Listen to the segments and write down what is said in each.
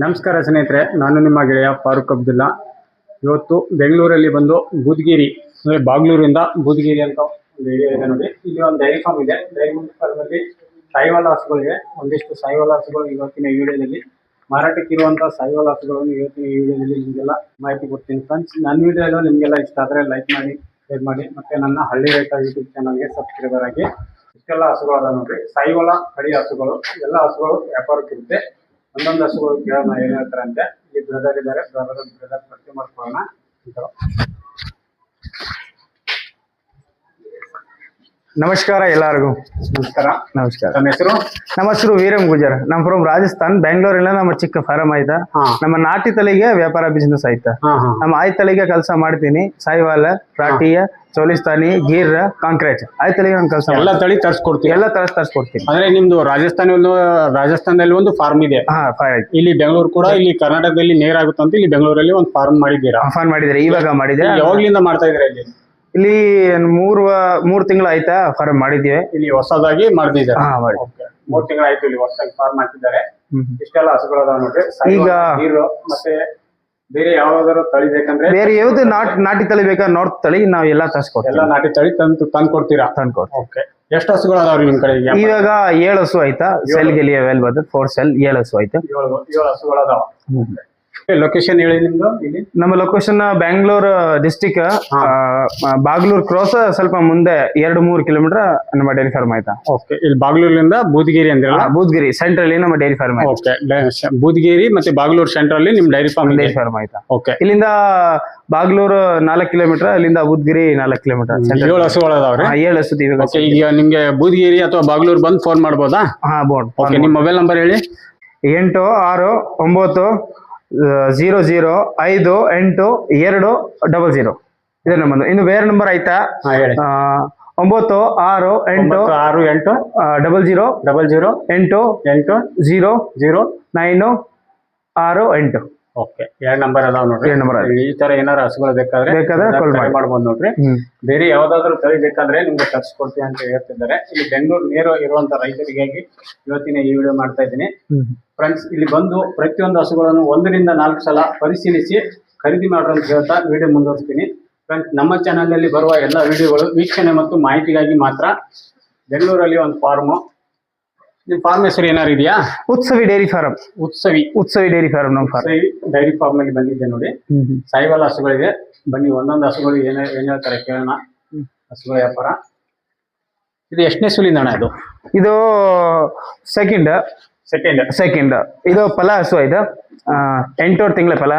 ನಮಸ್ಕಾರ ಸ್ನೇಹಿತರೆ, ನಾನು ನಿಮ್ಮ ಗೆಳೆಯ ಫಾರೂಕ್ ಅಬ್ದುಲ್ಲಾ. ಇವತ್ತು ಬೆಂಗಳೂರಲ್ಲಿ ಬಂದು ಬೂದಗಿರಿ ಅಂದರೆ ಬಾಗ್ಲೂರಿಂದ ಬೂದಗಿರಿ ಅಂತ ಒಂದು ಏರಿಯಾ ಇದೆ ನೋಡಿ. ಇಲ್ಲಿ ಒಂದು ಡೈರಿ ಫಾರ್ಮ್ ಇದೆ. ಡೈರಿ ಫಾರ್ಮಲ್ಲಿ ಸಾಯಿವಾಲ ಹಸುಗಳಿವೆ. ಒಂದಿಷ್ಟು ಸಾಯಿವಾಲ ಹಸುಗಳು ಇವತ್ತಿನ ವಿಡಿಯೋದಲ್ಲಿ ಮಾರಾಟಕ್ಕಿರುವಂಥ ಸಾಯಿವಾಲ ಹಸುಗಳನ್ನು ಇವತ್ತಿನ ವಿಡಿಯೋದಲ್ಲಿ ನಿಮಗೆಲ್ಲ ಮಾಹಿತಿ ಕೊಡ್ತೀನಿ ಫ್ರೆಂಡ್ಸ್. ನನ್ನ ವಿಡಿಯೋ ನಿಮಗೆಲ್ಲ ಇಷ್ಟ ಆದರೆ ಲೈಕ್ ಮಾಡಿ, ಶೇರ್ ಮಾಡಿ, ಮತ್ತು ನನ್ನ ಹಳ್ಳಿ ರೈತ ಯೂಟ್ಯೂಬ್ ಚಾನಲ್ಗೆ ಸಬ್ಸ್ಕ್ರೈಬರ್ ಆಗಿ. ಇಷ್ಟೆಲ್ಲ ಹಸುಗಳಾದ ನೋಡ್ರಿ, ಸಾಯಿವಾಲ ಹಳಿ ಹಸುಗಳು. ಎಲ್ಲ ಹಸುಗಳು ವ್ಯಾಪಾರಕ್ಕಿರುತ್ತೆ. ಒಂದೊಂದು ಹಸುಗಳು ಕೇಳೋಣ ಏನ್ ಹೇಳ್ತಾರೆ ಅಂತ. ಇಲ್ಲಿ ಬ್ರದರ್ ಇದ್ದಾರೆ, ಬ್ರದರ್ ಪರಿಚಯ ಮಾಡ್ಕೊಳ್ಳೋಣ. ನಮಸ್ಕಾರ ಎಲ್ಲರಿಗೂ. ನಮಸ್ಕಾರ. ನಮಸ್ಕಾರ. ನಮ್ಮ ಹೆಸರು? ನಮ್ಮ ಹೆಸರು ವೀರಂ ಗುಜರ್. ನಮ್ಮ ಫ್ರಮ್ ರಾಜಸ್ಥಾನ್, ಬೆಂಗಳೂರಿನ ನಮ್ಮ ಚಿಕ್ಕ ಫಾರಂ ಆಯ್ತಾ. ನಮ್ಮ ನಾಟಿ ತಳಿಗೆ ವ್ಯಾಪಾರ ಬಿಸಿನೆಸ್ ಆಯ್ತಾ. ನಮ್ಮ ಆಯ್ ತಳಿಗೆ ಕೆಲಸ ಮಾಡ್ತೀನಿ. ಸಾಯಿವಾಲ, ರಾಟಿಯ, ಚೋಲಿಸ್ತಾನಿ, ಗೀರ್, ಕಾಂಕ್ರೇಟ್ ಆಯ್ ತಳಿಗೆ ನಾನು ಕೆಲಸ ಎಲ್ಲ ತಳಿ ತರಿಸ್ಕೊಡ್ತೀನಿ. ಎಲ್ಲ ತರಿಸ್ಕೊಡ್ತೀನಿ. ಅಂದ್ರೆ ನಿಮ್ದು ರಾಜಸ್ಥಾನದಲ್ಲಿ ಒಂದು ಫಾರ್ಮ್ ಇದೆ. ಇಲ್ಲಿ ಬೆಂಗಳೂರು ಕೂಡ, ಇಲ್ಲಿ ಕರ್ನಾಟಕದಲ್ಲಿ ನೇರ ಆಗುತ್ತಂತ ಇಲ್ಲಿ ಬೆಂಗಳೂರಲ್ಲಿ ಒಂದು ಫಾರ್ಮ್ ಮಾಡಿದ್ದೀರಾ? ಫಾರ್ಮ್ ಮಾಡಿದ್ರೆ ಇವಾಗ ಮಾಡಿದ್ರೆ. ಯಾವಾಗ್ಲಿಂದ ಮಾಡ್ತಾ ಇದ್ರೆ ಇಲ್ಲಿ? ಇಲ್ಲಿ ಮೂರು ತಿಂಗಳು ಆಯ್ತಾ ಫಾರ್ಮ್ ಮಾಡಿದ್ದೀವಿ. ಇಲ್ಲಿ ಹೊಸದಾಗಿ ಮಾಡ್ತಿದ್ದಾರೆ. 3 ತಿಂಗಳಾಯ್ತು ಇಲ್ಲಿ ಹೊಸದಾಗಿ ಫಾರ್ಮ್ ಹಾಕಿದ್ದಾರೆ. ಇಷ್ಟೆಲ್ಲ ಹಸುಗಳದಾವ ನೋಡ್ರಿ. ಈಗ ಮತ್ತೆ ಬೇರೆ ಯಾವ್ದಾದ್ರು ತಳಿ ಬೇಕಂದ್ರೆ ಬೇರೆ ಯಾವ್ದು ನಾಟಿ ತಳಿ ಬೇಕಾ ನಾರ್ತ್ ತಳಿ ನಾವು ಎಲ್ಲ ತರಿಸ್ಕೊಡ್ತೀವಿ. ಎಲ್ಲ ನಾಟಿ ತಳಿ ತಂದು ಕೊಡ್ತೀರಾ? ಓಕೆ. ಎಷ್ಟು ಹಸುಗಳು ಅದಾವ್ರಿ ನಿಮ್ ಕಡೆ? ಇವಾಗ 7 ಹಸು ಆಯ್ತಾ. ಸೆಲ್ ಗೆಲಿ ಅವೈಲೇಬಲ್ 4 ಸೆಲ್ 7 ಹಸು ಆಯ್ತಾ. 7 ಹಸುಗಳು ಅದಾವ. ಲೊಕೇಶನ್ ಹೇಳಿ ನಿಮ್ದು? ಇಲ್ಲಿ ನಮ್ಮ location Bangalore district, Bagalur cross ಸ್ವಲ್ಪ ಮುಂದೆ 2-3 ಕಿಲೋಮೀಟರ್ ನಮ್ಮ ಡೈರಿ ಫಾರ್ಮ್ ಆಯ್ತಾ. ಓಕೆ. ಇಲ್ಲಿ ಬಾಗ್ಲೂರಿಂದ ಬೂದಗಿರಿ ಅಂದ್ರೆ ಬೂದಗಿರಿ ಸೆಂಟ್ರಲ್ ನಮ್ಮ ಡೈರಿ ಫಾರ್ಮ್. ಓಕೆ. ಬೂದಗಿರಿ ಮತ್ತೆ ಬಾಗ್ಲೂರ್ ಸೆಂಟ್ರಲ್ ನಿಮ್ ಡೈರಿ ಫಾರ್ಮ್ ಆಯ್ತಾ. ಓಕೆ. ಇಲ್ಲಿಂದ ಬಾಗ್ಲೂರ್ 4 ಕಿಲೋಮೀಟರ್, ಇಲ್ಲಿಂದ ಬೂದಗಿರಿ 4 ಕಿಲೋಮೀಟರ್. 7 ಹಸುಗಳದಾವ್ರಿ? 7 ಹಸು. ಈಗ ನಿಮ್ಗೆ ಬೂದಗಿರಿ ಅಥವಾ ಬಾಗ್ಲೂರ್ ಬಂದು ಫೋನ್ ಮಾಡ್ಬೋದಾ? ಬೋರ್ಡ್. ಓಕೆ. ನಿಮ್ ಮೊಬೈಲ್ ನಂಬರ್ ಹೇಳಿ. 8690582800 ಇದೆ ನಮ್ಮದು. ಇನ್ನು ಬೇರೆ ನಂಬರ್ ಆಯ್ತಾ? 968000800968. ಓಕೆ. 2 ನಂಬರ್ ಅದಾವ ನೋಡ್ರಿ. ಈ ತರ ಏನಾರ ಹಸುಗಳು ಬೇಕಾದ್ರೆ ಕಾಲ್ ಮಾಡ್ಬೋದು ನೋಡ್ರಿ. ಬೇರೆ ಯಾವ್ದಾದ್ರು ತಳಿ ಬೇಕಾದ್ರೆ ನಿಮ್ಗೆ ತರಿಸ್ಕೊಡ್ತೀವಿ ಅಂತ ಹೇಳ್ತಿದ್ದಾರೆ. ಇಲ್ಲಿ ಬೆಂಗಳೂರು ನೇರ ಇರುವಂತ ರೈತರಿಗಾಗಿ ಇವತ್ತಿನ ಈ ವಿಡಿಯೋ ಮಾಡ್ತಾ ಇದ್ದೀನಿ ಫ್ರೆಂಡ್ಸ್. ಇಲ್ಲಿ ಬಂದು ಪ್ರತಿಯೊಂದು ಹಸುಗಳನ್ನು 1 ರಿಂದ 4 ಸಲ ಪರಿಶೀಲಿಸಿ ಖರೀದಿ ಮಾಡ್ರಿ ಅಂತ ಹೇಳ್ತಾ ವಿಡಿಯೋ ಮುಂದುವರಿಸ್ತೀನಿ ಫ್ರೆಂಡ್ಸ್. ನಮ್ಮ ಚಾನಲ್ ನಲ್ಲಿ ಬರುವ ಎಲ್ಲ ವಿಡಿಯೋಗಳು ವೀಕ್ಷಣೆ ಮತ್ತು ಮಾಹಿತಿಗಾಗಿ ಮಾತ್ರ. ಬೆಂಗಳೂರಲ್ಲಿ ಒಂದು ಫಾರ್ಮ್. ನಿಮ್ ಫಾರ್ಮ್ ಹೆಸರು ಏನಾರು ಇದೆಯಾ? Utsavi dairy farm. Utsavi dairy farm. ನಮ್ಮ ಡೈರಿ ಫಾರ್ಮ್ ಅಲ್ಲಿ ಬಂದಿದ್ದೆ ನೋಡಿ. ಸಾಯಿವಾಲ ಹಸುಗಳಿದೆ. ಬನ್ನಿ ಒಂದೊಂದು ಹಸುಗಳು ಏನ್ ಹೇಳ್ತಾರೆ ಕೇಳೋಣ. ಹಸುಗಳ ವ್ಯಾಪಾರ. ಇದು ಎಷ್ಟನೇ ಸುಲಿಂದ ಅಣ್ಣ? ಇದು ಸೆಕೆಂಡ್. ಇದು ಫಲ ಹಸು ಆಯ್ತು. 8 ತಿಂಗಳ ಫಲ.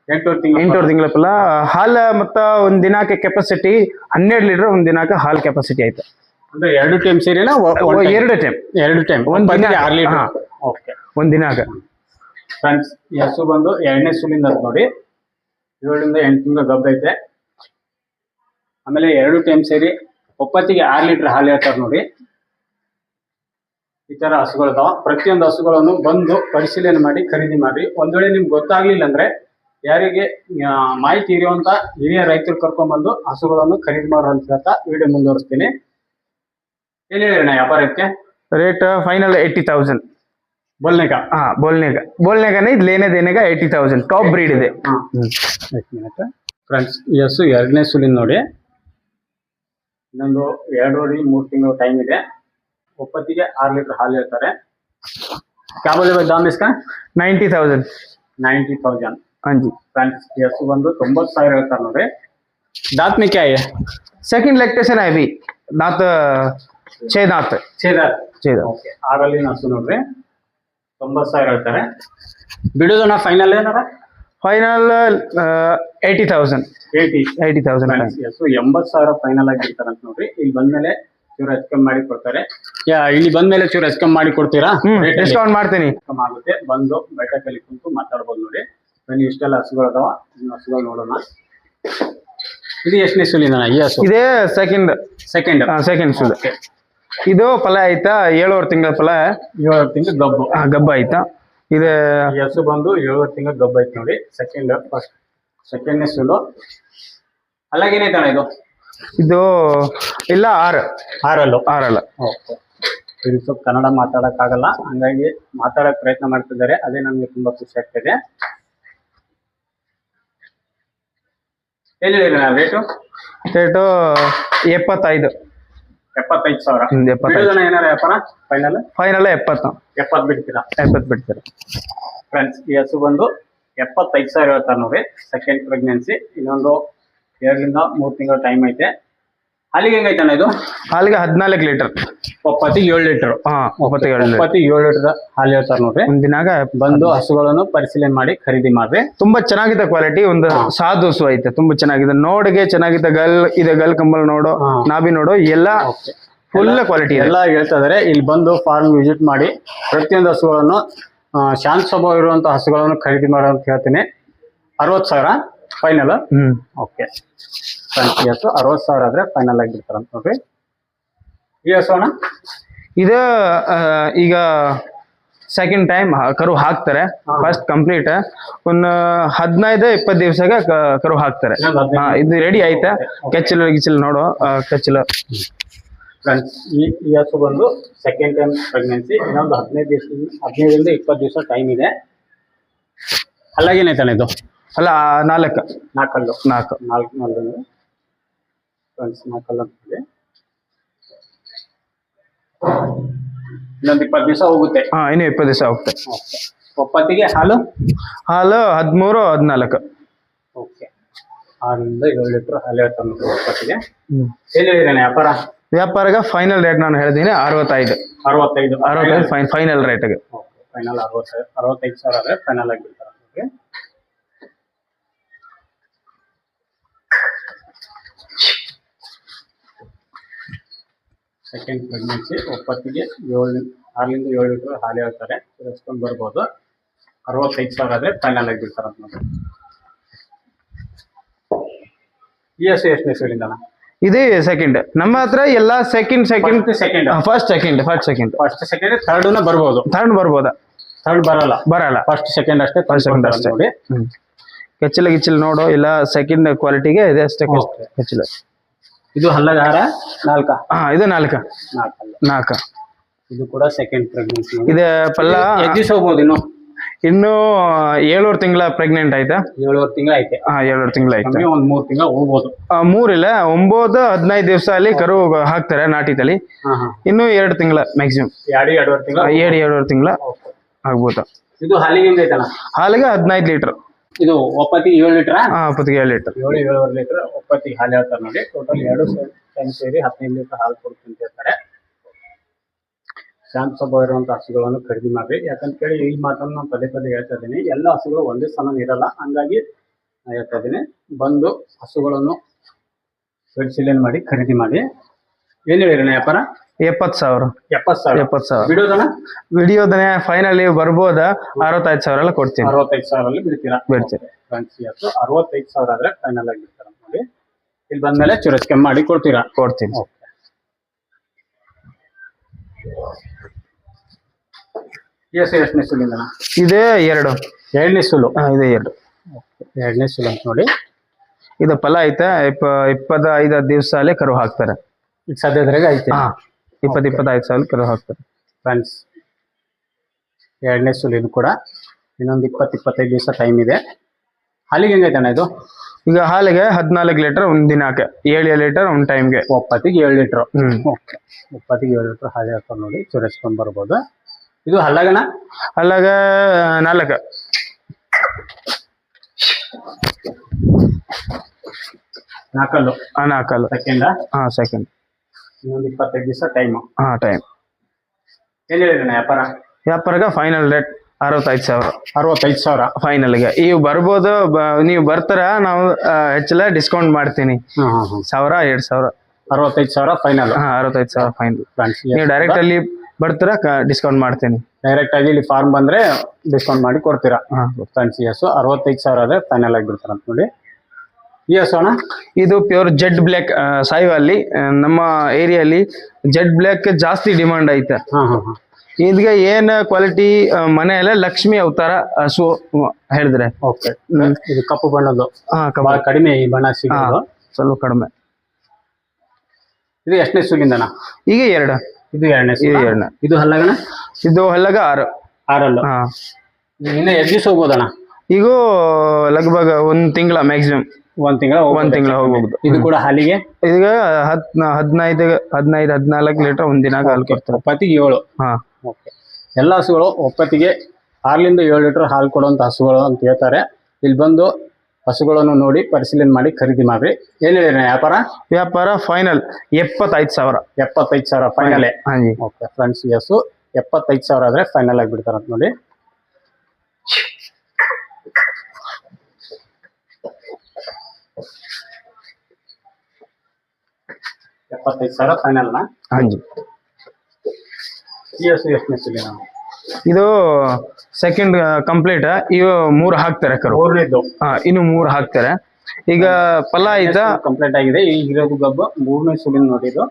8 ತಿಂಗಳ ಫಲ. ಹಾಲು ಮತ್ತ ಒಂದ್ ದಿನಕ್ಕೆ ಕೆಪಾಸಿಟಿ 12 ಲೀಟರ್. ಒಂದ್ ದಿನಕ್ಕೆ ಹಾಲು ಕೆಪಾಸಿಟಿ ಆಯ್ತು. ಅಂದ್ರೆ 2 ಟೈಮ್ ಸೇರಿನ? 2 ಟೈಮ್. ಒಂದ್ ದಿನ 6 ಲೀಟರ್. ಓಕೆ. ಒಂದ್ ದಿನಕ್ಕೆ ಫ್ರೆಂಡ್ಸ್ ಈ ಹಸು ಬಂದು 2ನೇ ಸುಲಿಂದ ನೋಡಿ. 7 ರಿಂದ 8 ತಿಂಗಳ ಗಬ್ಬ ಐತೆ. ಆಮೇಲೆ 2 ಟೈಮ್ ಸೇರಿ ಒಪ್ಪತ್ತಿಗೆ 6 ಲೀಟರ್ ಹಾಲು ಹೇಳ್ತಾರೆ ನೋಡಿ. ಈ ತರ ಹಸುಗಳದಾವ. ಪ್ರತಿಯೊಂದು ಹಸುಗಳನ್ನು ಬಂದು ಪರಿಶೀಲನೆ ಮಾಡಿ ಖರೀದಿ ಮಾಡಿ. ಒಂದ್ ವೇಳೆ ನಿಮ್ಗೆ ಗೊತ್ತಾಗ್ಲಿಲ್ಲ ಅಂದ್ರೆ ಯಾರಿಗೆ ಮಾಹಿತಿ ಇರುವಂತ ಹಿರಿಯ ರೈತರು ಕರ್ಕೊಂಡ್ಬಂದು ಹಸುಗಳನ್ನು ಖರೀದಿ ಮಾಡೋ ಅಂತ ಹೇಳ್ತಾ ವಿಡಿಯೋ ಮುಂದುವರಿಸ್ತೀನಿ. ಏನ್ ಹೇಳಿರಣ್ಣ ವ್ಯಾಪಾರಕ್ಕೆ ರೇಟ್? ಫೈನಲ್ 80,000. ಬೋಲ್ನೇಗ. ಬೋಲ್ನೇಗನೇ ಇದು ಲೇನೆ ದೇನೆಗ 80,000. ಟಾಪ್ ಬ್ರೀಡ್ ಇದೆ. ಫ್ರೆಂಡ್ಸ್ ಈ ಹಸು 2ನೇ ಸುಲಿಂದ ನೋಡಿ. ಇನ್ನೊಂದು 2-3 ತಿಂಗಳು ಟೈಮ್ ಇದೆ. ಒಪ್ಪತ್ತಿಗೆ 6 ಲೀಟರ್ ಹಾಲು ಹೇಳ್ತಾರೆ. क्या बोले भाई दाम इसका? 90,000. हाँ जी फ्रेंड्स ಈ ಹಸು ಬಂದು 90,000 ಹೇಳ್ತಾರೆ ನೋಡಿ. दांत में क्या है? सेकंड लैक्टेशन है अभी. दांत 6 दांत. ಓಕೆ. ಆಗಲಿನ ಹಸು ನೋಡ್ರಿ. 90,000 ಹೇಳ್ತಾರೆ. ಬಿಡೋದಣ್ಣ ಫೈನಲ್ ಏನಾರ? ಫೈನಲ್ 80,000. 80,000. ಹಸು 80,000 ಫೈನಲ್ ಆಗಿ ಇರ್ತಾರಂತ ನೋಡ್ರಿ. ಇಲ್ಲಿ ಬಂದ್ಮೇಲೆ ಚೂರು ಹೆಚ್ಚು ಮಾಡಿ ಕೊಡ್ತಾರೆ. ಇಲ್ಲಿ ಬಂದ್ಮೇಲೆ ಚೂರು ಹೆಚ್ಚು ಮಾಡಿ ಕೊಡ್ತೀರಾ? ಡಿಸ್ಕೌಂಟ್ ಮಾಡ್ತೀನಿ. ಆಗುತ್ತೆ. ಬಂದು ಬೆಟ್ಟಕಲ್ಲಿ ಕುಂತು ಮಾತಾಡ್ಬೋದು ನೋಡಿ. ಬನ್ನಿ ಇಷ್ಟೆಲ್ಲ ಹಸುಗಳು ಅದಾವ. ಹಸುಗಳು ನೋಡೋಣ. ಇದು ಎಷ್ಟನೇ ಸುಲಿನ? ಈ ಹಸು ಇದೇ ಸೆಕೆಂಡ್ ಸುಲು. ಇದು ಫಲ ಆಯ್ತಾ 7 ತಿಂಗಳ ಫಲ. 7 ತಿಂಗಳ ಗಬ್ಬ ಆಯ್ತಾ. ಇದು ಈ ಹಸು ಬಂದು 7 ತಿಂಗಳ ಗಬ್ಬ ಐತೆ ನೋಡಿ. ಸೆಕೆಂಡ್ನೇ ಸುಲು. ಅಲ್ಲಾಗೇನೈತಣ್ಣ ಇದು? ಇದು ಇಲ್ಲ 6 6 ಅಲ್ಲ. ಓಕೆ. ಇವ್ರು ಸ್ವಲ್ಪ ಕನ್ನಡ ಮಾತಾಡೋಕ್ಕಾಗಲ್ಲ, ಹಂಗಾಗಿ ಮಾತಾಡೋಕೆ ಪ್ರಯತ್ನ ಮಾಡ್ತಿದ್ದಾರೆ. ಅದೇ ನಮಗೆ ತುಂಬಾ ಖುಷಿ ಆಗ್ತದೆ. ಎಲ್ಲಿದ್ದೀರಿ ನಾವು ರೇಟು? ರೇಟು 75. 75,000. 75. ಬಿಡೋದನ್ನ ಏನಾರ ವ್ಯಾಪಾರ ಫೈನಲ್? ಫೈನಲ್ 70. 70 ಬಿಡ್ತೀರಾ? 70 ಬಿಡ್ತೀರಾ ಫ್ರೆಂಡ್ಸ್, ಈ ಹಸು ಬಂದು 75,000 ಹೇಳ್ತಾರೆ ನೋಡಿ. ಸೆಕೆಂಡ್ ಪ್ರೆಗ್ನೆನ್ಸಿ, ಇನ್ನೊಂದು 2 ರಿಂದ 3 ತಿಂಗಳ ಟೈಮ್ ಐತೆ. ಹಾಲಿಗೆ ಹೆಂಗೈತೆ ಅಣ್ಣ ಇದು? ಹಾಲಿಗೆ 14 ಲೀಟರ್. ಒಪ್ಪತ್ತಿಗೆ 7 ಲೀಟರ್. ಹಾ, 7 ಲೀಟರ್ ಹಾಲು ಹೇಳ್ತಾರೆ ನೋಡ್ರಿ. ಒಂದಿನಾಗ ಬಂದು ಹಸುಗಳನ್ನು ಪರಿಶೀಲನೆ ಮಾಡಿ ಖರೀದಿ ಮಾಡ್ರಿ. ತುಂಬಾ ಚೆನ್ನಾಗಿದೆ ಕ್ವಾಲಿಟಿ. ಒಂದು ಸಾಧು ಹಸು ಐತೆ, ತುಂಬಾ ಚೆನ್ನಾಗಿದೆ. ನೋಡಿಗೆ ಚೆನ್ನಾಗಿದೆ. ಗಲ್ ಕಂಬಲ್ ನೋಡು, ನಾಭಿ ನೋಡು, ಎಲ್ಲ ಫುಲ್ ಕ್ವಾಲಿಟಿ ಎಲ್ಲ ಹೇಳ್ತಾ ಇದಾರೆ. ಇಲ್ಲಿ ಬಂದು ಫಾರ್ಮ್ ವಿಸಿಟ್ ಮಾಡಿ ಪ್ರತಿಯೊಂದು ಹಸುಗಳನ್ನು ಶಾಂತ ಸ್ವಭಾವ ಇರುವಂತ ಹಸುಗಳನ್ನು ಖರೀದಿ ಮಾಡೋ ಅಂತ ಹೇಳ್ತೀನಿ. 60,000 ಫೈನಲ್. ಓಕೆ, ಈ ಹಸು 60,000 ಆದ್ರೆ ಫೈನಲ್ ಆಗಿರ್ತಾರ ಅಂತ ನೋಡ್ರಿ. ಈ ಹಸು ಅಣ್ಣ ಇದು ಈಗ ಸೆಕೆಂಡ್ ಟೈಮ್ ಕರು ಹಾಕ್ತಾರೆ. ಫಸ್ಟ್ ಕಂಪ್ಲೀಟ್ ಒಂದು 15-20 ದಿವಸಗೆ ಕರು ಹಾಕ್ತಾರೆ. ಇದು ರೆಡಿ ಆಯ್ತಾ? ಕೆಚ್ಚಲು ಗಿಚ್ಚಲು ನೋಡು, ಕೆಚ್ಚಲು. ಫ್ರೆಂಡ್ಸ್, ಈ ಹಸು ಬಂದು ಸೆಕೆಂಡ್ ಟೈಮ್ ಪ್ರೆಗ್ನೆನ್ಸಿ. ಇನ್ನೊಂದು 15ರಿಂದ 20 ದಿವಸ ಟೈಮ್ ಇದೆ. ಅಲ್ಲಾಗೇನೈತಾನೆ ಇದು? ಅಲ್ಲ, 4 ನಾಲ್ಕಲ್ಲು. 4 ಫ್ರೆಂಡ್ಸ್, 4 ಕಲ್ಲು ಅಂತಿದೆ. ಇನ್ನೊಂದು 20 ದಿವಸ ಹೋಗುತ್ತೆ. ಇನ್ನು 20 ದಿವಸ ಹೋಗುತ್ತೆ. ಒಪ್ಪತ್ತಿಗೆ ಹಾಲು 13-14. ಓಕೆ, 6ರಿಂದ 7 ಲೀಟರ್ ಹಾಲು ಹೇಳ್ತಾರೆ ಒಪ್ಪತ್ತಿಗೆ. ಎಲ್ಲಿದ್ದೀರೇನೆ ವ್ಯಾಪಾರ? ವ್ಯಾಪಾರಗ ಫೈನಲ್ ರೇಟ್ ನಾನು ಹೇಳಿದ್ದೀನಿ 65. 65 ಫೈನಲ್ ರೇಟ್ಗೆ. ಫೈನಲ್ 65,000 ಆದ್ರೆ ಫೈನಲ್ ಆಗಿರ್ತಾರೆ. ಸೆಕೆಂಡ್ ಪ್ರೆಗ್ನೆನ್ಸಿ, ಒಪ್ಪತ್ತಿಗೆ 6ರಿಂದ 7 ಲೀಟರ್ ಹಾಲು ಹೇಳ್ತಾರೆ. ಎಸ್ಕೊಂಡು ಬರ್ಬೋದು. 65,000 ಆದ್ರೆ ಫೈನಲ್ ಆಗಿರ್ತಾರೆ ಅಂತ ನೋಡಿ. ಈ ಹಸು ಎಷ್ಟನೇ ಸೂಲಿಂದ? ಇದೇ ಸೆಕೆಂಡ್. ನಮ್ಮ ಹತ್ರ ಎಲ್ಲ ಸೆಕೆಂಡ್ ಫಸ್ಟ್ ಸೆಕೆಂಡ್ ಥರ್ಡ್ ಬರ್ಬೋದು. ಥರ್ಡ್ ಬರಲ್ಲ. ಫಸ್ಟ್ ಸೆಕೆಂಡ್ ಅಷ್ಟೇ. ನೋಡಿ, ಕೆಚ್ಚಲ ಗಿಚ್ಚಲ್ ನೋಡು, ಇಲ್ಲ ಸೆಕೆಂಡ್ ಕ್ವಾಲಿಟಿಗೆ ಇದೆ ಅಷ್ಟೇ ಕೆಚ್ಚಲ. ಇದು ಹಲ್ಲಗಾರ 4. ಇದು 4. ಇದು ಕೂಡ ಸೆಕೆಂಡ್ ಪ್ರೆಗ್ನೆನ್ಸಿ. ಇದು ಪಲ್ಲ ಹೋಗ್ಬೋದು. ಇನ್ನು 7 ತಿಂಗಳ ಪ್ರೆಗ್ನೆಂಟ್ ಆಯ್ತಾ? 7 ತಿಂಗಳ ಐತೆ. 7 ತಿಂಗಳ ಐತೆ. ಒಂದ್ 3 ತಿಂಗಳ ಹೋಗ್ಬೋದು. 3 ಇಲ್ಲ 9-15 ದಿವಸ ಅಲ್ಲಿ ಕರು ಹಾಕ್ತಾರೆ ನಾಟಿ ತಳಿ. ಇನ್ನು 2 ತಿಂಗಳ ಮ್ಯಾಕ್ಸಿಮಮ್. 2-2.5 ತಿಂಗಳ ಆಗ್ಬೋದು. ಇದು ಹಾಲಿಗೆ ಹೆಂಗೈತಲ್ಲ? ಹಾಲಿಗೆ 15 ಲೀಟರ್. ಇದು ಒಪ್ಪತ್ತಿಗೆ 7 ಲೀಟರ್. ಒಪ್ಪತ್ತಿಗೆ 7 ಲೀಟರ್. 7-7.5 ಲೀಟರ್ ಒಪ್ಪತ್ತಿಗೆ ಹಾಲು ಹೇಳ್ತಾರೆ ನೋಡಿ. ಟೋಟಲ್ 2 ಟೈಮ್ ಸೇರಿ 15 ಲೀಟರ್ ಹಾಲು ಕೊಡ್ತೀನಿ ಅಂತ ಹೇಳ್ತಾರೆ. ಶಾಂತ ಸ್ವಭಾವ ಇರುವಂತ ಹಸುಗಳನ್ನು ಖರೀದಿ ಮಾಡ್ರಿ. ಯಾಕಂತ ಕೇಳಿ ಈ ಮಾತನ್ನು ನಾನು ಪದೇ ಹೇಳ್ತಾ ಇದ್ದೀನಿ. ಎಲ್ಲ ಹಸುಗಳು ಒಂದೇ ಸಮಾನ ಇರಲ್ಲ, ಹಂಗಾಗಿ ನಾನು ಹೇಳ್ತಾ ಇದ್ದೀನಿ. ಬಂದು ಹಸುಗಳನ್ನು ಪರಿಶೀಲನೆ ಮಾಡಿ ಖರೀದಿ ಮಾಡಿ. ಏನ್ ಹೇಳಿರಿ ವ್ಯಾಪಾರ? 70,000. ಬಿಡೋದನ್ನ ಫೈನಲಿ ಬರ್ಬೋದ 65,000 ಎಲ್ಲ ಕೊಡ್ತೀನಿ. 65,000 ಬಿಡ್ತೀರಾ? ಬಿಡ್ತೀರಿ. 65,000 ಆದ್ರೆ ಫೈನಲ್ ಆಗಿ ಬಿಡ್ತಾರ ನೋಡಿ. ಇಲ್ಲಿ ಬಂದ್ಮೇಲೆ ಚೂರಸ್ ಕಮ್ಮಿ ಮಾಡಿ ಕೊಡ್ತೀನಿ. ಎಷ್ಟನೇ ಸುಲಿಂದ? ಇದೇ 2. 2ನೇ ಸುಲು. ಇದೆ 2. 2ನೇ ಸುಲು ಅಂತ ನೋಡಿ. ಇದು ಫಲ ಐತೆ. 25 ದಿವಸ ಅಲ್ಲೇ ಕರು ಹಾಕ್ತಾರೆ. ಈಗ ಸದ್ಯದ್ರಾಗ ಐತೆ. 20-25 ಸಾವಿರ ಕರು ಹಾಕ್ತಾರೆ. ಫ್ರೆಂಡ್ಸ್, 2ನೇ ಸುಲಿನ ಕೂಡ ಇನ್ನೊಂದು 20-25 ದಿವಸ ಟೈಮ್ ಇದೆ. ಹಾಲಿಗೆ ಹೆಂಗೈತಣ್ಣ ಇದು? ಈಗ ಹಾಲಿಗೆ 14 ಲೀಟರ್ ಒಂದ್ ದಿನಕ್ಕೆ, 7 ಲೀಟರ್ ಒಂದ್ ಟೈಮ್ಗೆ. ಒಪ್ಪತ್ತಿಗೆ 7 ಲೀಟರ್. ಒಪ್ಪತ್ತಿಗೆ 7 ಲೀಟರ್ ಹಾಲು ಹೇಳ್ತಾರೆ ನೋಡಿ. ಚುರಸ್ಕೊಂಡ್ ಬರ್ಬೋದು. ಇದು ಹಲ್ಲಾಗ 4. 4 ಸೆಕೆಂಡ್. ಇನ್ನೊಂದು 25 ದಿವಸ ಟೈಮ್. ಟೈಮ್. ಏನ್ ಹೇಳಿದ್ರಣ್ಣ ವ್ಯಾಪಾರಗ ಫೈನಲ್ ರೇಟ್ 65,000 ಫೈನಲ್ಗೆ. ಇವು ಬರ್ಬೋದು. ನೀವು ಬರ್ತಾರ, ನಾವು ಹೆಚ್ಚೆಲ್ಲ ಡಿಸ್ಕೌಂಟ್ ಮಾಡ್ತೀನಿ. 1,000-2,000. 65,000 ಫೈನಲ್. 65,000 ಫೈನಲ್. ನೀವು ಡೈರೆಕ್ಟ್ ಅಲ್ಲಿ ಬರ್ತಾರ, ಡಿಸ್ಕೌಂಟ್ ಮಾಡ್ತೀನಿ. ಡೈರೆಕ್ಟ್ ಆಗಿ ಇಲ್ಲಿ ಫಾರ್ಮ್ ಬಂದ್ರೆ ಡಿಸ್ಕೌಂಟ್ ಮಾಡಿ ಕೊಡ್ತೀರಾ? ಫ್ರೆಂಡ್ಸ್, ಈ ಹಸು 65,000 ಆದ್ರೆ ಫೈನಲ್ ಆಗಿ ಬಿಡ್ತಾರ ಅಂತ ನೋಡಿ. ಈ ಹಸು ಅಣ್ಣ? ಇದು ಪ್ಯೂರ್ ಜೆಡ್ ಬ್ಲ್ಯಾಕ್ ಸಾಯಿವಲ್ಲಿ. ನಮ್ಮ ಏರಿಯಲ್ಲಿ ಜೆಡ್ ಬ್ಲ್ಯಾಕ್ ಜಾಸ್ತಿ ಡಿಮಾಂಡ್ ಐತೆ. ಇದಕ್ಕೆ ಏನ್ ಕ್ವಾಲಿಟಿ ಮನೆಯಲ್ಲ ಲಕ್ಷ್ಮಿ ಅವತಾರ ಹಸು ಹೇಳಿದ್ರೆ. ಇದು ಕಪ್ಪು ಬಣ್ಣದ್ದು ಕಡಿಮೆ ಈ ಬಣ್ಣ ಸಿಗೋದು, ಸ್ವಲ್ಪ ಕಡಿಮೆ. ಇದು ಎಷ್ಟನೇ ಸುಲಿಂದನ? ಈಗ 2. ಇದು ಎರಡನೇ ಇದು ಸೂಲ. ಎರಡನೇ. ಇದು ಹಲ್ಲಗಣ ಇದು ಹಲ್ಲಗ 6. 6 ಹಾ ಇನ್ನ ಎಷ್ಟು ದಿವಸ ಹೋಗ್ಬೋದಣ್ಣ? ಈಗ ಲಗ್ಭಗ 1 ತಿಂಗಳ ಮ್ಯಾಕ್ಸಿಮಮ್. 1 ತಿಂಗಳ 1 ತಿಂಗಳ ಹೋಗ್ಬೋದು. ಇದು ಕೂಡ ಹಾಲಿಗೆ ಈಗ 15-14 ಲೀಟರ್ ಒಂದಿನ ಹಾಲು ಕೊಡ್ತಾರೆ. ಒಪ್ಪತ್ತಿಗೆ 7. ಹಾ ಓಕೆ. ಎಲ್ಲ ಹಸುಗಳು ಒಪ್ಪತ್ತಿಗೆ 6ರಿಂದ 7 ಲೀಟರ್ ಹಾಲು ಕೊಡುವಂತ ಹಸುಗಳು ಅಂತ ಹೇಳ್ತಾರೆ. ಇಲ್ಲಿ ಬಂದು ಹಸುಗಳನ್ನು ನೋಡಿ ಪರಿಶೀಲನೆ ಮಾಡಿ ಖರೀದಿ ಮಾಡ್ರಿ. ಏನ್ ಹೇಳಿರಿ ವ್ಯಾಪಾರ ಫೈನಲ್ 75,000. 75,000 ಫೈನಲ್. ಹಾ ಜಿ. ಓಕೆ ಫ್ರೆಂಡ್ಸ್, ಈ ಹಸು 75,000 ಆದ್ರೆ ಫೈನಲ್ ಆಗಿ ಬಿಡ್ತಾರಂತ ನೋಡಿ. $75,000 ಫೈನಲ್. ಹಾ ಜಿ. ಈ ಹಸು ಎಷ್ಟನೇ ಸುಲಿನ? ಇದು ಸೆಕೆಂಡ್ ಕಂಪ್ಲೀಟ್. ಇವು 3 ಹಾಕ್ತಾರೆ ಕರು. ಮೂರನೇದು. ಹಾ ಇನ್ನು 3 ಹಾಕ್ತಾರೆ. ಈಗ ಫಲ ಆಯ್ತಾ? ಕಂಪ್ಲೀಟ್ ಆಗಿದೆ. ಈಗ ಇರೋದು ಗಬ್ಬು 3ನೇ ಸುಲಿನ ನೋಡಿ. ಇದು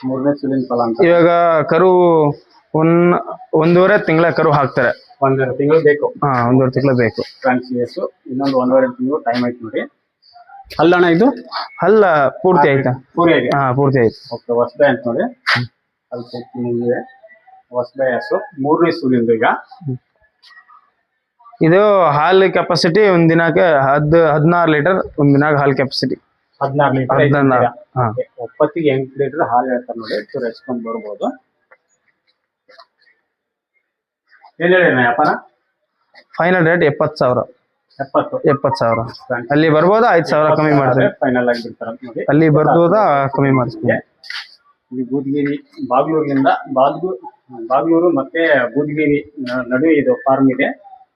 3ನೇ ಸುಲಿನ ಫಲ ಅಂತ. ಇವಾಗ ಕರು 1.5 ತಿಂಗಳ ಕರು ಹಾಕ್ತಾರೆ. 1.5 ತಿಂಗಳು ಬೇಕು. ಹಾ 1.5 ತಿಂಗಳು ಬೇಕು. ಫ್ರೆಂಡ್ಸ್, ಈ ಹಸು ಇನ್ನೊಂದು 1.5 ತಿಂಗಳು ಟೈಮ್ ಆಯ್ತು ನೋಡಿ. ಅಲ್ಲಣ್ಣ ಇದು ಅಲ್ಲ ಪೂರ್ತಿ ಆಯ್ತಾ? ಪೂರಿ ಆಗಿದೆ. ಹಾ ಪೂರ್ತಿ ಆಯ್ತು. ಓಕೆ, ಹೊಸಬೆ ಅಂತ ನೋಡಿ. ಅಲ್ಲಿ ಹೊಸಬೆ ಹಸು 3ನೇ ಸುಲಿಂದು. ಈಗ ಇದು ಹಾಲು ಕೆಪಾಸಿಟಿ ಒಂದಿನಕ್ಕೆ 16 ಲೀಟರ್ ಒಂದಿನಾಗ ಹಾಲು ಕೆಪಾಸಿಟಿ. 16 ಲೀಟರ್. 16. ಹಾ ಒಪ್ಪತ್ತಿಗೆ 8 ಲೀಟರ್ ಹಾಲು ಹೇಳ್ತಾರೆ ನೋಡಿ. ಚೂರು ಹೆಚ್ಚ್ಕೊಂಡು ಬರ್ಬೋದು. ಏನ್ ಹೇಳಿ ವ್ಯಾಪಾರ? Final rate 70,000. 70,000. ಅಲ್ಲಿ ಬರ್ಬೋದಾ? 5,000 ಕಮ್ಮಿ ಮಾಡ್ತಾರೆ. ಫೈನಲ್ ಆಗಿ ಬಿಡ್ತಾರೆ ನೋಡಿ. ಅಲ್ಲಿ ಬರ್ಬೋದಾ? ಕಮ್ಮಿ ಮಾಡಿಸ್ತೀನಿ. ಇಲ್ಲಿ ಬೂದಗಿರಿ ಬಾಗ್ಲೂರು ಮತ್ತೆ ಬೂದಗಿರಿ ನಡುವೆ ಇದು ಫಾರ್ಮ್ ಇದೆ.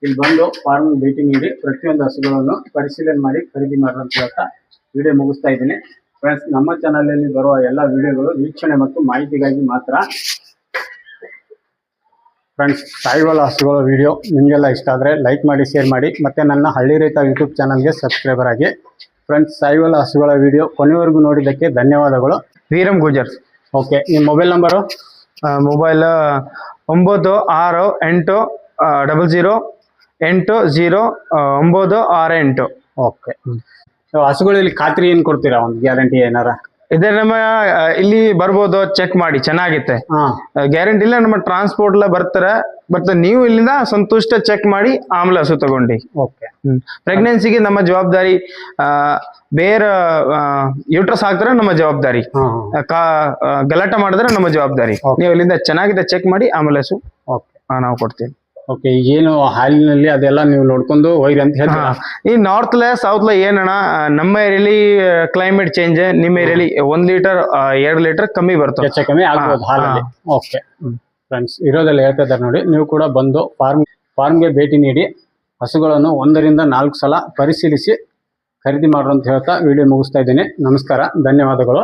ಇಲ್ಲಿ ಬಂದು ಫಾರ್ಮ್ ಭೇಟಿ ನೀಡಿ ಪ್ರತಿಯೊಂದು ಹಸುಗಳನ್ನು ಪರಿಶೀಲನೆ ಮಾಡಿ ಖರೀದಿ ಮಾಡೋಂತ ಹೇಳ್ತಾ ವಿಡಿಯೋ ಮುಗಿಸ್ತಾ ಇದ್ದೀನಿ. ಫ್ರೆಂಡ್ಸ್, ನಮ್ಮ ಚಾನಲಲ್ಲಿ ಬರುವ ಎಲ್ಲ ವಿಡಿಯೋಗಳು ವೀಕ್ಷಣೆ ಮತ್ತು ಮಾಹಿತಿಗಾಗಿ ಮಾತ್ರ. ಫ್ರೆಂಡ್ಸ್, ಸಾಯಿವಾಲ ಹಸುಗಳ ವಿಡಿಯೋ ನಿಮಗೆಲ್ಲ ಇಷ್ಟ ಆದರೆ ಲೈಕ್ ಮಾಡಿ, ಶೇರ್ ಮಾಡಿ, ಮತ್ತು ನನ್ನ ಹಳ್ಳಿ ರೈತ ಯೂಟ್ಯೂಬ್ ಚಾನಲ್ಗೆ ಸಬ್ಸ್ಕ್ರೈಬರ್ ಆಗಿ. ಫ್ರೆಂಡ್ಸ್, ಸಾಯಿವಾಲ ಹಸುಗಳ ವಿಡಿಯೋ ಕೊನೆವರೆಗೂ ನೋಡಿದ್ದಕ್ಕೆ ಧನ್ಯವಾದಗಳು. ವೀರಂ ಗುಜರ್. ಓಕೆ, ನಿಮ್ಮ ಮೊಬೈಲ್ ನಂಬರು? ಮೊಬೈಲ್ 9680809068. ಓಕೆ. ಹಸುಗಳಲ್ಲಿ ಖಾತ್ರಿ ಏನು ಕೊಡ್ತೀರಾ? ಒಂದು ಗ್ಯಾರಂಟಿ ಏನಾರ? ಇದೇ ನಮ್ಮ ಇಲ್ಲಿ ಬರ್ಬೋದು, ಚೆಕ್ ಮಾಡಿ ಚೆನ್ನಾಗಿತ್ತೆ. ಗ್ಯಾರಂಟಿ ಇಲ್ಲ, ನಮ್ಮ ಟ್ರಾನ್ಸ್ಪೋರ್ಟ್ ಎಲ್ಲ ಬರ್ತಾರೆ. ಬಟ್ ನೀವು ಇಲ್ಲಿಂದ ಸಂತುಷ್ಟ ಚೆಕ್ ಮಾಡಿ ಆಮೇಲೆ ಹಸು ತಗೊಂಡಿ. ಓಕೆ. ಪ್ರೆಗ್ನೆನ್ಸಿಗೆ ನಮ್ಮ ಜವಾಬ್ದಾರಿ. ಬೇರೆ ಯೂಟ್ರಸ್ ಹಾಕ್ತಾರೆ ನಮ್ಮ ಜವಾಬ್ದಾರಿ. ಗಲಾಟೆ ಮಾಡಿದ್ರೆ ನಮ್ಮ ಜವಾಬ್ದಾರಿ. ನೀವು ಇಲ್ಲಿಂದ ಚೆನ್ನಾಗಿದೆ ಚೆಕ್ ಮಾಡಿ ಆಮೇಲೆ ಹಸು ನಾವು ಕೊಡ್ತೀವಿ. ಓಕೆ, ಏನು ಹಾಲಿನಲ್ಲಿ ಅದೆಲ್ಲ ನೀವು ನೋಡ್ಕೊಂಡು ಹೋಗ್ರಿ ಅಂತ ಹೇಳಿ. ಈ ನಾರ್ತ್ಲೆ ಸೌತ್ಲೆ ಏನಣ್ಣ, ನಮ್ಮ ಏರಿಯಲ್ಲಿ ಕ್ಲೈಮೇಟ್ ಚೇಂಜ್, ನಿಮ್ಮ ಏರಿಯಲ್ಲಿ 1 ಲೀಟರ್ 2 ಲೀಟರ್ ಕಮ್ಮಿ ಬರ್ತದೆ, ಹೆಚ್ಚು ಕಮ್ಮಿ ಆಗ್ಬೋದು ಹಾಲಲ್ಲಿ. ಓಕೆ ಫ್ರೆಂಡ್ಸ್, ಇರೋದೆಲ್ಲ ಹೇಳ್ತಾ ಇದ್ದಾರೆ ನೋಡಿ. ನೀವು ಕೂಡ ಬಂದು ಫಾರ್ಮ್ಗೆ ಭೇಟಿ ನೀಡಿ ಹಸುಗಳನ್ನು 1ರಿಂದ 4 ಸಲ ಪರಿಶೀಲಿಸಿ ಖರೀದಿ ಮಾಡ್ರು ಅಂತ ಹೇಳ್ತಾ ವಿಡಿಯೋ ಮುಗಿಸ್ತಾ ಇದ್ದೀನಿ. ನಮಸ್ಕಾರ, ಧನ್ಯವಾದಗಳು.